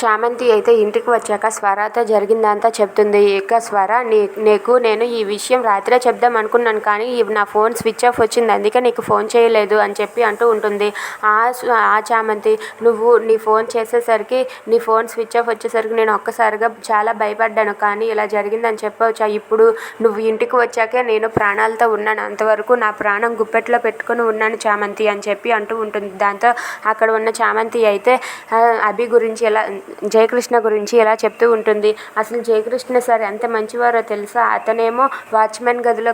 చామంతి అయితే ఇంటికి వచ్చాక స్వరతో జరిగిందంతా చెప్తుంది. ఇక స్వర నీకు నేను ఈ విషయం రాత్రే చెప్దాం అనుకున్నాను, కానీ నా ఫోన్ స్విచ్ ఆఫ్ వచ్చింది, అందుకే నీకు ఫోన్ చేయలేదు అని చెప్పి అంటూ ఉంటుంది. ఆ చామంతి, నువ్వు నీ ఫోన్ చేసేసరికి నీ ఫోన్ స్విచ్ ఆఫ్ వచ్చేసరికి నేను ఒక్కసారిగా చాలా భయపడ్డాను, కానీ ఇలా జరిగిందని చెప్పవచ్చా? ఇప్పుడు నువ్వు ఇంటికి వచ్చాకే నేను ప్రాణాలతో ఉన్నాను, అంతవరకు నా ప్రాణం గుప్పెట్లో పెట్టుకుని ఉన్నాను చామంతి అని చెప్పి అంటూ ఉంటుంది. దాంతో అక్కడ ఉన్న చామంతి అయితే అభి గురించి జయకృష్ణ గురించి ఇలా చెప్తూ ఉంటుంది. అసలు జయకృష్ణ సార్ ఎంత మంచివారో తెలుసా? అతనేమో వాచ్మెన్ గదిలో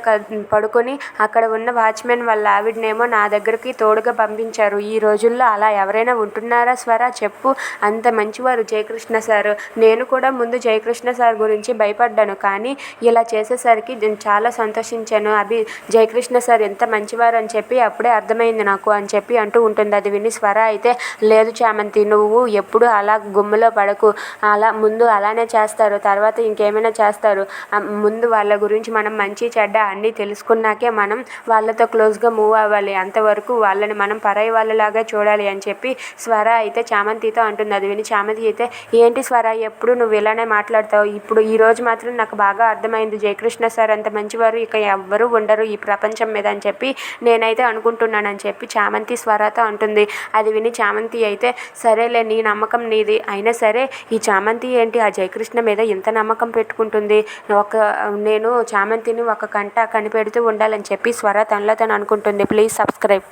పడుకొని అక్కడ ఉన్న వాచ్మెన్ వాళ్ళ ఆవిడనేమో నా దగ్గరికి తోడుగా పంపించారు. ఈ రోజుల్లో అలా ఎవరైనా ఉంటున్నారా స్వర? చెప్పు. అంత మంచివారు జయకృష్ణ సారు. నేను కూడా ముందు జయకృష్ణ సార్ గురించి భయపడ్డాను, కానీ ఇలా చేసేసరికి నేను చాలా సంతోషించాను. జయకృష్ణ సార్ ఎంత మంచివారు అని చెప్పి అప్పుడే అర్థమైంది నాకు అని చెప్పి అంటూ ఉంటుంది. అది విని స్వర అయితే, లేదు చామంతి, నువ్వు ఎప్పుడు అలా గుమ్మలో పడకు. ముందు అలానే చేస్తారు, తర్వాత ఇంకేమైనా చేస్తారు. ముందు వాళ్ళ గురించి మనం మంచి చెడ్డ అన్నీ తెలుసుకున్నాకే మనం వాళ్ళతో క్లోజ్గా మూవ్ అవ్వాలి. అంతవరకు వాళ్ళని మనం పరాయి వాళ్ళలాగా చూడాలి అని చెప్పి స్వర అయితే చామంతితో అంటుంది. అది విని చామంతి అయితే, ఏంటి స్వర, ఎప్పుడు నువ్వు ఇలానే మాట్లాడతావు? ఇప్పుడు ఈరోజు మాత్రం నాకు బాగా అర్థమైంది, జయకృష్ణ సార్ అంత మంచివారు ఇక ఎవ్వరూ ఉండరు ఈ ప్రపంచం మీద అని చెప్పి నేనైతే అనుకుంటున్నానని చెప్పి చామంతి స్వరతో అంటుంది. అది విని చామంతి అయితే, సరేలే, నీ నమ్మకం నీది, అయినా సరే ఈ చామంతి ఏంటి ఆ జయకృష్ణ మీద ఇంత నమ్మకం పెట్టుకుంటుంది? నేను చామంతిని ఒక కంట కనిపెడుతూ ఉండాలని చెప్పి స్వర తనలో తను అనుకుంటుంది. Please subscribe.